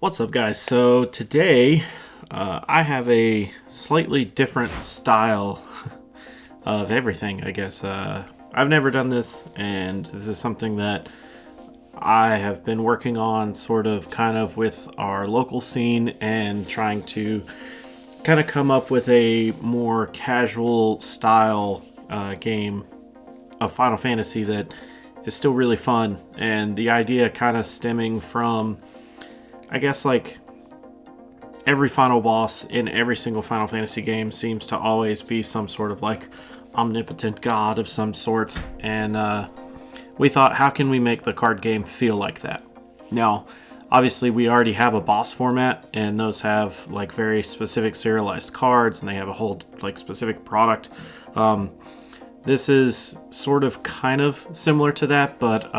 What's up, guys? So today I have a slightly different style of everything, I guess. I've never done this, and this is something that I have been working on sort of kind of with our local scene and trying to kind of come up with a more casual style game of Final Fantasy that is still really fun. And the idea kind of stemming from, I guess, like, every final boss in every single Final Fantasy game seems to always be some sort of like omnipotent god of some sort, and we thought, how can we make the card game feel like that? Now, obviously we already have a boss format, and those have like very specific serialized cards, and they have a whole like specific product. This is sort of kind of similar to that, but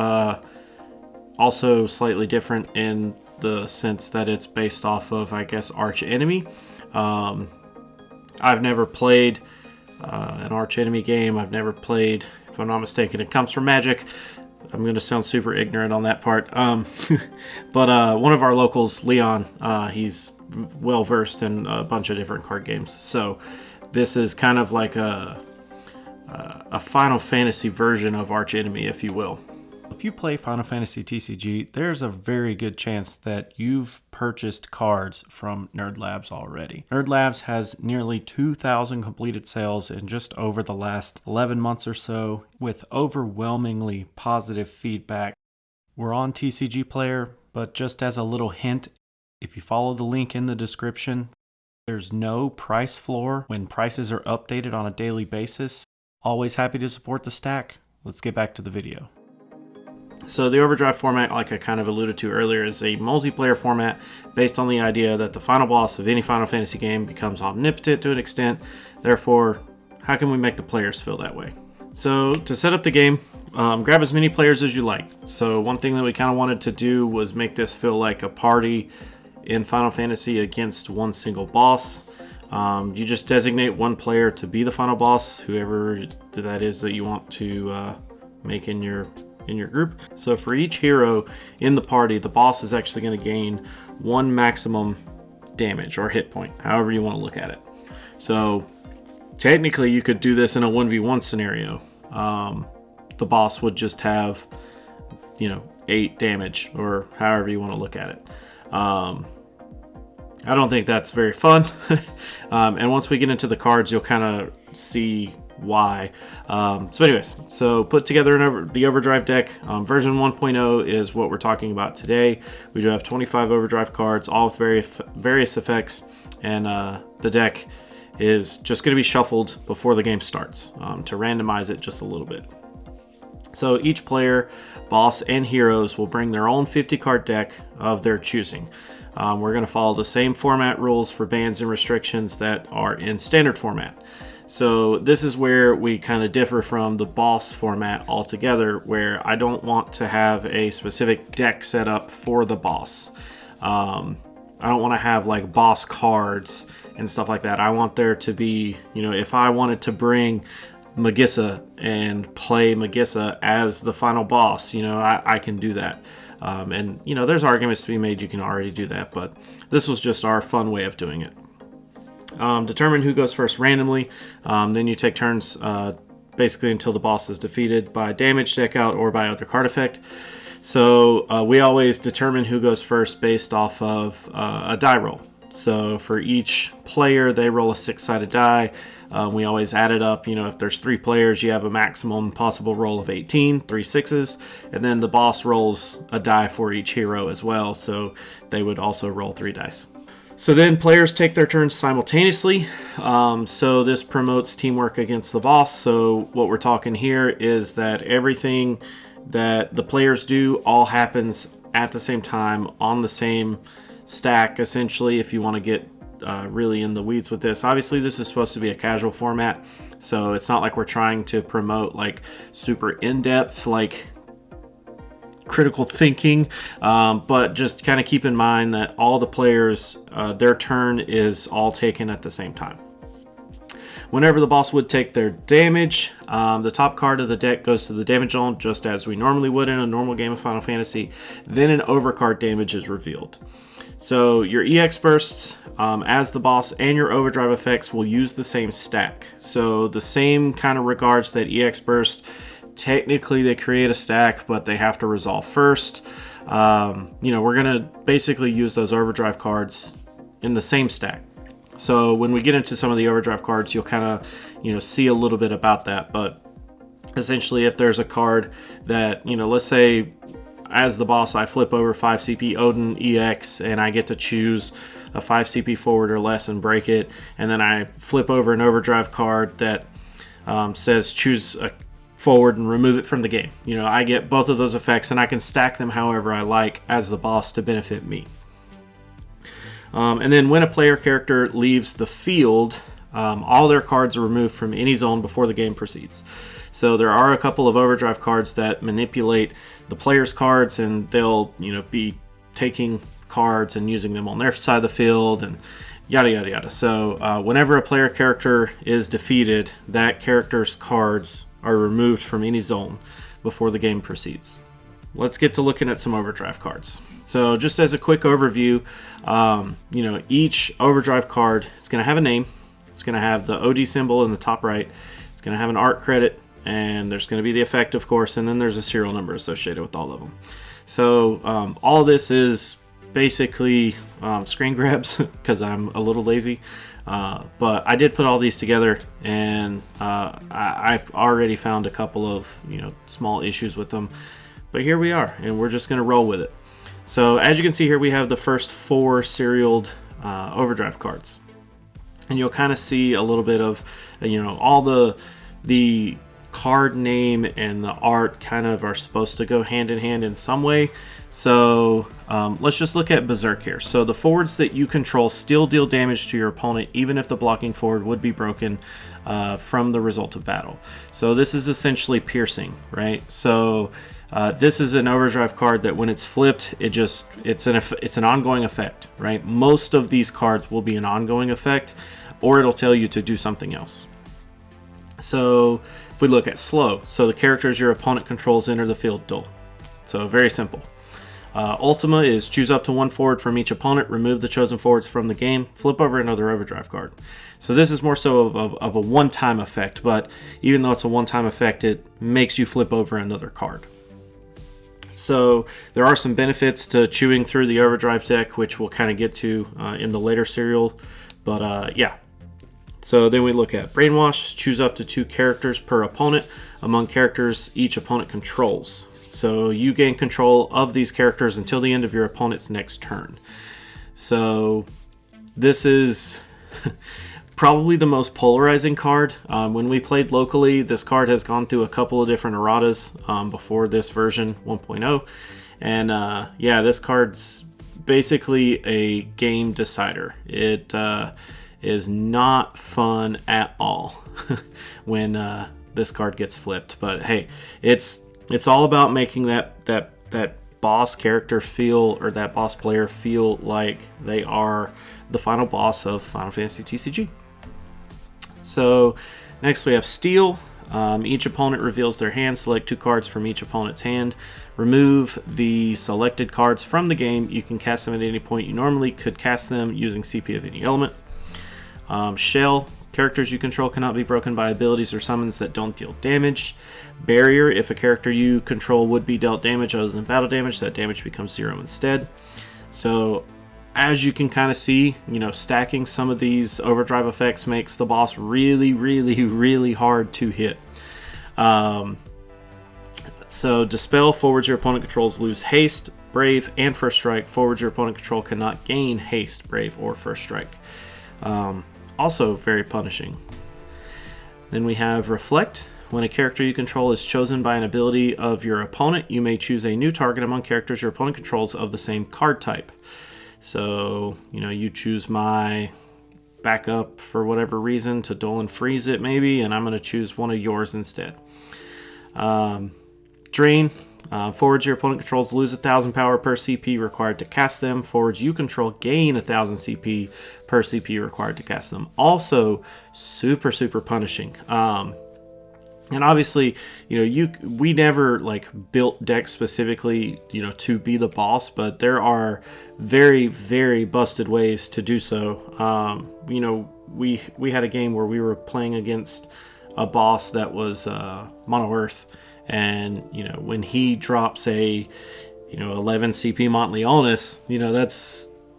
also slightly different in the sense that it's based off of, I guess, Arch Enemy. I've never played an Arch Enemy game. I've never played, if I'm not mistaken, it comes from Magic. I'm going to sound super ignorant on that part. But one of our locals, Leon, he's well versed in a bunch of different card games. So this is kind of like a Final Fantasy version of Arch Enemy, if you will. If you play Final Fantasy TCG, there's a very good chance that you've purchased cards from NerdLabs already. NerdLabs has nearly 2,000 completed sales in just over the last 11 months or so, with overwhelmingly positive feedback. We're on TCG Player, but just as a little hint, if you follow the link in the description, there's no price floor when prices are updated on a daily basis. Always happy to support the stack. Let's get back to the video. So the Overdrive format, like I kind of alluded to earlier, is a multiplayer format based on the idea that the final boss of any Final Fantasy game becomes omnipotent to an extent. Therefore, how can we make the players feel that way? So to set up the game, grab as many players as you like. So one thing that we kind of wanted to do was make this feel like a party in Final Fantasy against one single boss. You just designate one player to be the final boss, whoever that is that you want to make in your group. So for each hero in the party, the boss is actually going to gain one maximum damage or hit point, however you want to look at it. So technically you could do this in a 1v1 scenario. The boss would just have 8 damage, or however you want to look at it. I don't think that's very fun. And once we get into the cards, you'll kind of see why. So anyways, so put together the Overdrive deck. Version 1.0 is what we're talking about today. We do have 25 Overdrive cards, all with various effects, and the deck is just going to be shuffled before the game starts to randomize it just a little bit. So each player, boss, and heroes will bring their own 50 card deck of their choosing. We're going to follow the same format rules for bans and restrictions that are in standard format. So this is where we kind of differ from the boss format altogether, where I don't want to have a specific deck set up for the boss. I don't want to have like boss cards and stuff like that. I want there to be, if I wanted to bring Magissa and play Magissa as the final boss, I can do that. And there's arguments to be made, you can already do that, but this was just our fun way of doing it. Determine who goes first randomly. Then you take turns basically until the boss is defeated by damage, deck out, or by other card effect. So we always determine who goes first based off of a die roll. So for each player, they roll a 6-sided die. We always add it up. If there's 3 players, you have a maximum possible roll of 18, 3 6s. And then the boss rolls a die for each hero as well. So they would also roll 3 dice. So then players take their turns simultaneously. So this promotes teamwork against the boss. So what we're talking here is that everything that the players do all happens at the same time on the same stack, essentially, if you want to get really in the weeds with this. Obviously, this is supposed to be a casual format, so it's not like we're trying to promote like super in-depth, like critical thinking, but just kind of keep in mind that all the players, their turn is all taken at the same time. Whenever the boss would take their damage, the top card of the deck goes to the damage zone, just as we normally would in a normal game of Final Fantasy. Then an overcard damage is revealed. So your EX bursts as the boss and your overdrive effects will use the same stack. So the same kind of regards that EX burst, technically they create a stack, but they have to resolve first. We're going to basically use those overdrive cards in the same stack. So when we get into some of the overdrive cards, you'll kind of, see a little bit about that. But essentially, if there's a card that, let's say as the boss, I flip over 5 CP Odin EX and I get to choose a 5 CP forward or less and break it. And then I flip over an overdrive card that says choose a forward and remove it from the game. I get both of those effects and I can stack them however I like as the boss to benefit me. And then when a player character leaves the field, all their cards are removed from any zone before the game proceeds. So there are a couple of overdrive cards that manipulate the player's cards, and they'll be taking cards and using them on their side of the field and yada yada yada. So whenever a player character is defeated, that character's cards are removed from any zone before the game proceeds. Let's get to looking at some overdrive cards. So just as a quick overview, each overdrive card is going to have a name. It's going to have the OD symbol in the top right. It's going to have an art credit, and there's going to be the effect, of course, and then there's a serial number associated with all of them. So all of this is basically screen grabs because I'm a little lazy. But I did put all these together, and I've already found a couple of small issues with them. But here we are, and we're just going to roll with it. So as you can see here, we have the first 4 serialed overdrive cards. And you'll kind of see a little bit of, all the card name and the art kind of are supposed to go hand in hand in some way. So let's just look at Berserk here. So the forwards that you control still deal damage to your opponent, even if the blocking forward would be broken from the result of battle. So this is essentially piercing, right? So this is an overdrive card that when it's flipped, it's an ongoing effect, right? Most of these cards will be an ongoing effect, or it'll tell you to do something else. So if we look at slow, so the characters your opponent controls enter the field duel. So very simple. Ultima is choose up to 1 forward from each opponent, remove the chosen forwards from the game, flip over another overdrive card. So this is more so of a one-time effect, but even though it's a one-time effect, it makes you flip over another card. So there are some benefits to chewing through the overdrive deck, which we'll kind of get to in the later serial. But yeah. So then we look at Brainwash, choose up to 2 characters per opponent among characters each opponent controls. So you gain control of these characters until the end of your opponent's next turn. So this is probably the most polarizing card. When we played locally, this card has gone through a couple of different erratas before this version 1.0. And yeah, this card's basically a game decider. It is not fun at all when this card gets flipped. But hey, it's all about making that boss character feel, or that boss player feel like they are the final boss of Final Fantasy TCG. So next we have Steel. Each opponent reveals their hand. Select 2 cards from each opponent's hand. Remove the selected cards from the game. You can cast them at any point. You normally could cast them using CP of any element. Shell. Characters you control cannot be broken by abilities or summons that don't deal damage. Barrier. If a character you control would be dealt damage other than battle damage, that damage becomes 0 instead. So as you can kind of see, stacking some of these overdrive effects makes the boss really, really, really hard to hit. So Dispel, forwards your opponent controls lose haste, brave, and first strike. Forwards your opponent control cannot gain haste, brave, or first strike. Also very punishing. Then we have Reflect. When a character you control is chosen by an ability of your opponent, you may choose a new target among characters your opponent controls of the same card type. So, you choose my backup for whatever reason to duel and freeze it maybe, and I'm going to choose one of yours instead. Drain. Forwards your opponent controls lose 1,000 power per CP required to cast them. Forwards you control gain 1,000 CP per CP required to cast them. Also, super, super punishing. And obviously, we never like built decks specifically, to be the boss, but there are very, very busted ways to do so. We had a game where we were playing against a boss that was Mono Earth, and when he drops a 11 CP Montleonis,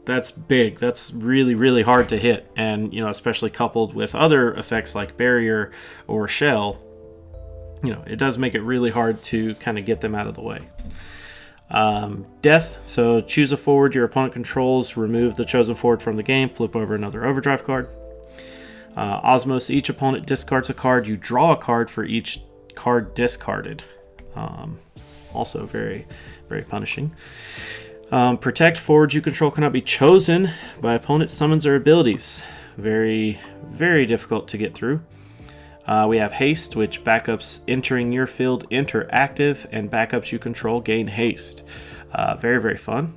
that's big. That's really, really hard to hit, and especially coupled with other effects like Barrier or Shell. It does make it really hard to kind of get them out of the way. Death. So choose a forward your opponent controls, remove the chosen forward from the game, flip over another Overdrive card. Osmos. Each opponent discards a card. You draw a card for each card discarded. Also very, very punishing. Protect. Forwards you control cannot be chosen by opponent summons or abilities. Very, very difficult to get through. We have Haste, which backups entering your field enter active, and backups you control gain haste. Very, very fun.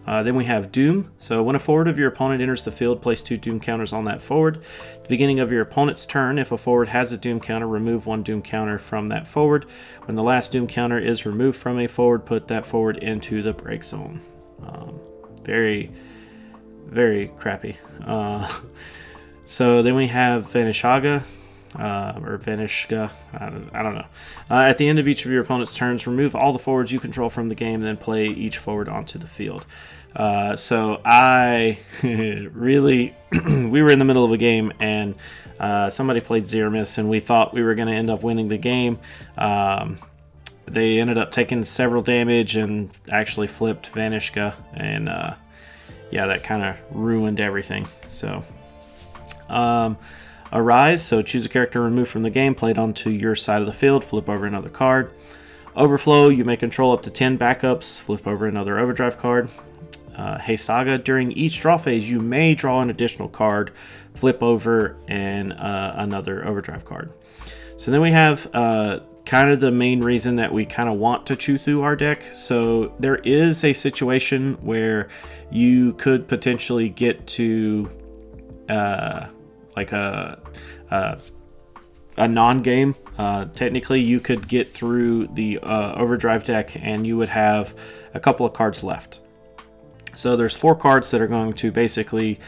Then we have Doom. So when a forward of your opponent enters the field, place 2 Doom counters on that forward. At the beginning of your opponent's turn, if a forward has a Doom counter, remove 1 Doom counter from that forward. When the last Doom counter is removed from a forward, put that forward into the break zone. Very, very crappy. So then we have Vanishaga. Or Vanishka, I don't know. At the end of each of your opponent's turns, remove all the forwards you control from the game, and then play each forward onto the field. So I really, we were in the middle of a game, and somebody played Zeramis, and we thought we were going to end up winning the game. They ended up taking several damage and actually flipped Vanishka, and that kind of ruined everything. So, Arise, so choose a character removed from the game, play it onto your side of the field, flip over another card. Overflow, you may control up to 10 backups, flip over another Overdrive card. Heisaga, during each draw phase, you may draw an additional card, flip over and another Overdrive card. So then we have kind of the main reason that we kind of want to chew through our deck. So there is a situation where you could potentially get to like a non-game. Technically, you could get through the Overdrive deck and you would have a couple of cards left. So there's 4 cards that are going to basically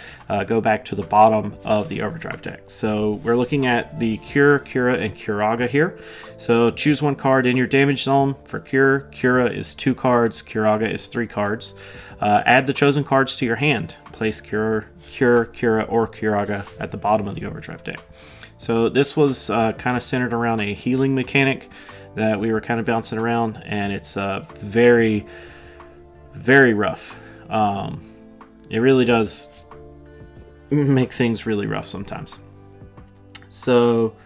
go back to the bottom of the Overdrive deck. So we're looking at the Cure, Cura, and Curaga here. So choose 1 card in your damage zone. For Cure, Cura is 2 cards, Curaga is 3 cards. Add the chosen cards to your hand. Place Cure, Cura, or Curaga at the bottom of the Overdrive deck. So this was kind of centered around a healing mechanic that we were kind of bouncing around, and it's very, very rough. It really does make things really rough sometimes. So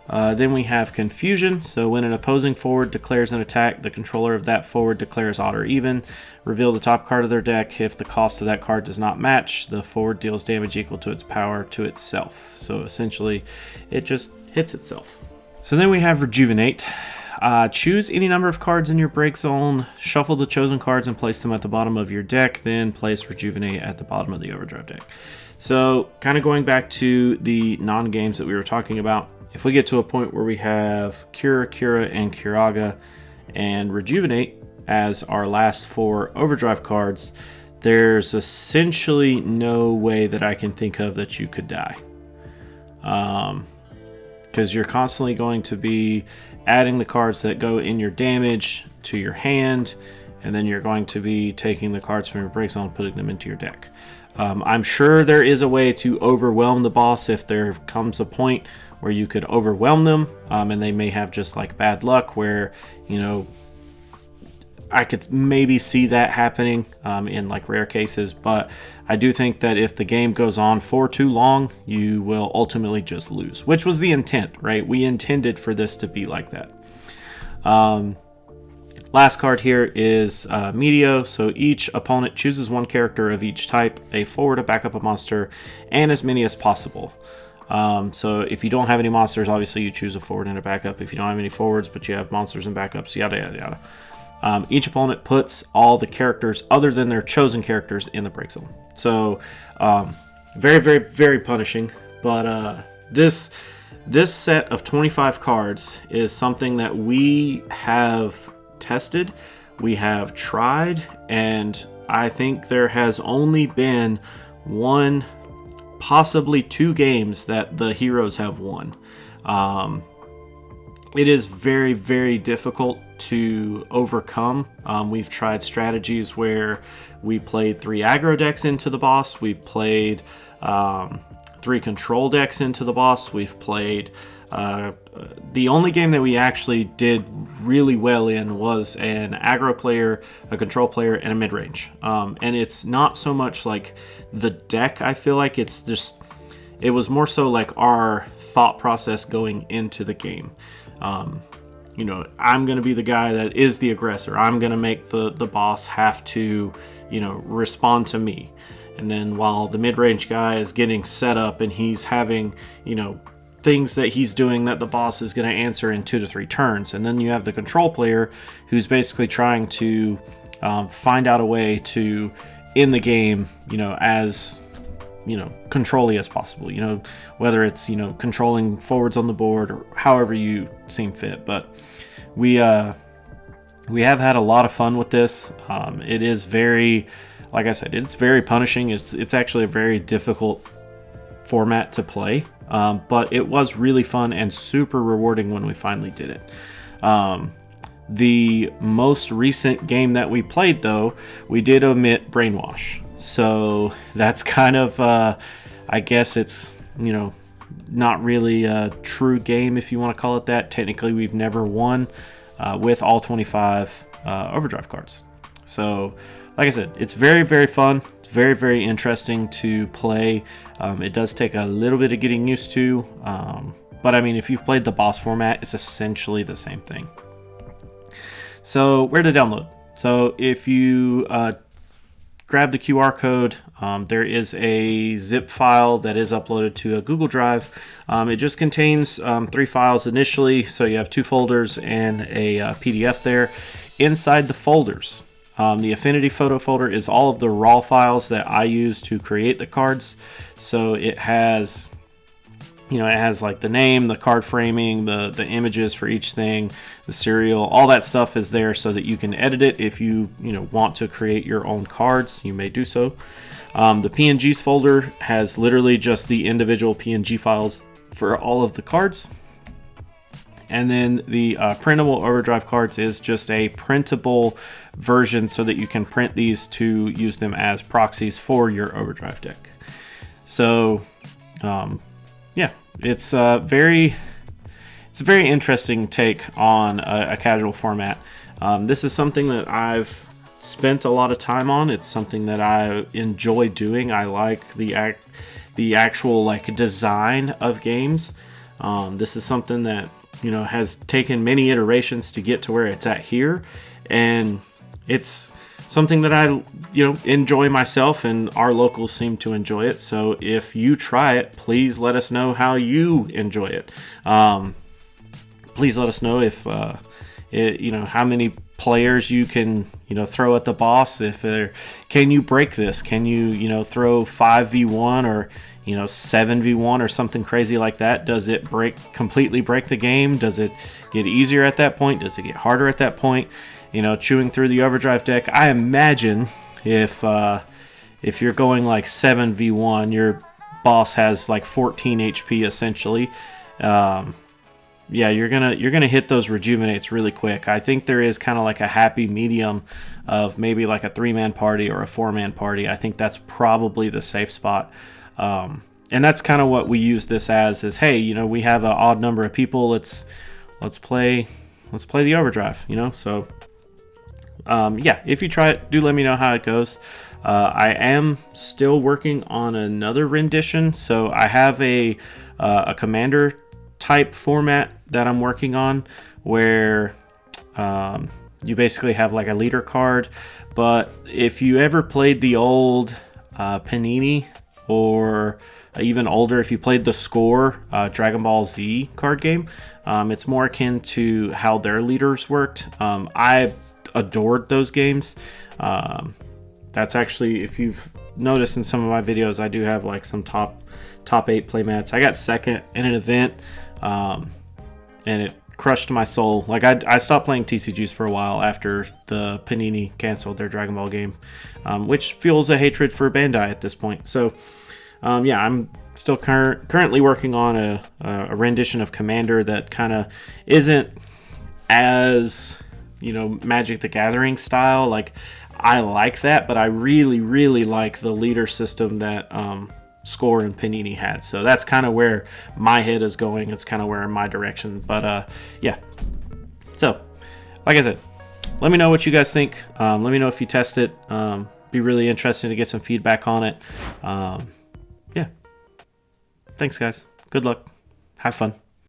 then we have Confusion. So when an opposing forward declares an attack, the controller of that forward declares odd or even. Reveal the top card of their deck. If the cost of that card does not match, the forward deals damage equal to its power to itself. So essentially, it just hits itself. So then we have Rejuvenate. Choose any number of cards in your break zone, shuffle the chosen cards and place them at the bottom of your deck, then place Rejuvenate at the bottom of the Overdrive deck. So kind of going back to the non-games that we were talking about, if we get to a point where we have Cure, Cura, and Curaga and Rejuvenate as our last 4 Overdrive cards, there's essentially no way that I can think of that you could die. Because you're constantly going to be adding the cards that go in your damage to your hand, and then you're going to be taking the cards from your break zone and putting them into your deck. I'm sure there is a way to overwhelm the boss if there comes a point where you could overwhelm them, and they may have just like bad luck where, I could maybe see that happening in like rare cases, but I do think that if the game goes on for too long, you will ultimately just lose, which was the intent, right? We intended for this to be like that. Last card here is Medio. So each opponent chooses 1 character of each type, a forward, a backup, a monster, and as many as possible. So if you don't have any monsters, obviously you choose a forward and a backup. If you don't have any forwards, but you have monsters and backups, yada, yada, yada. Each opponent puts all the characters other than their chosen characters in the break zone. So very, very, very punishing. But this This set of 25 cards is something that we have tested, we have tried, and I think there has only been one, possibly 2 games that the heroes have won. It is very, very difficult to overcome. We've tried strategies where we played 3 aggro decks into the boss. We've played 3 control decks into the boss. We've played... the only game that we actually did really well in was an aggro player, a control player, and a mid-range. And it's not so much like the deck, I feel like. It's just... It was more so like our thought process going into the game. I'm going to be the guy that is the aggressor. I'm going to make the boss have to, respond to me. And then while the mid-range guy is getting set up and he's having, things that he's doing that the boss is going to answer in 2 to 3 turns. And then you have the control player who's basically trying to find out a way to end the game, as... control-y as possible, whether it's, controlling forwards on the board or however you seem fit. But we have had a lot of fun with this. It is very, like I said, it's very punishing. It's actually a very difficult format to play, but it was really fun and super rewarding when we finally did it. The most recent game that we played, though, we did omit Brainwash. So that's kind of, I guess it's, not really a true game, if you want to call it that. Technically, we've never won with all 25 Overdrive cards. So, like I said, it's very, very fun. It's very, very interesting to play. It does take a little bit of getting used to. But, I mean, if you've played the boss format, it's essentially the same thing. So, where to download? So, if you... grab the QR code. There is a zip file that is uploaded to a Google Drive. It just contains 3 files initially, so you have 2 folders and a PDF there. Inside the folders, the Affinity Photo folder is all of the raw files that I use to create the cards. So it has... it has like the name, the card framing, the images for each thing, the serial, all that stuff is there so that you can edit it. If you want to create your own cards, you may do so. The PNGs folder has literally just the individual PNG files for all of the cards. And then the printable Overdrive cards is just a printable version so that you can print these to use them as proxies for your Overdrive deck. So, yeah, it's a very interesting take on a casual format. This is something that I've spent a lot of time on. It's something that I enjoy doing. I like the actual design of games. This is something that has taken many iterations to get to where it's at here, and it's something that I enjoy myself, and our locals seem to enjoy it. So if you try it, please let us know how you enjoy it. Please let us know if how many players you can throw at the boss. Can you break this? Can you throw 5v1 or 7v1 or something crazy like that? Does it completely break the game? Does it get easier at that point? Does it get harder at that point? Chewing through the Overdrive deck. I imagine if you're going 7v1, your boss has 14 HP essentially. Yeah, you're gonna hit those rejuvenates really quick. I think there is kind of a happy medium of maybe a 3-man party or a 4-man party. I think that's probably the safe spot. And that's kind of what we use this as, is, hey, we have an odd number of people. Let's play the Overdrive, So, yeah, if you try it, do let me know how it goes. I am still working on another rendition, so I have a commander type format that I'm working on where you basically have a leader card. But if you ever played the old Panini, or even older, if you played the Score Dragon Ball Z card game, it's more akin to how their leaders worked. I adored those games. That's actually, if you've notice in some of my videos, I do have like some top 8 playmats. I got second in an event, and it crushed my soul. Like I stopped playing TCGs for a while after the Panini canceled their Dragon Ball game, which fuels a hatred for Bandai at this point. So yeah, I'm still currently working on a rendition of Commander that kind of isn't as, Magic the Gathering style. Like, I like that, but I really, really like the leader system that Score and Panini had. So that's kind of where my head is going. It's kind of where my direction. But yeah. So, like I said, let me know what you guys think. Let me know if you test it. Be really interesting to get some feedback on it. Yeah. Thanks, guys. Good luck. Have fun.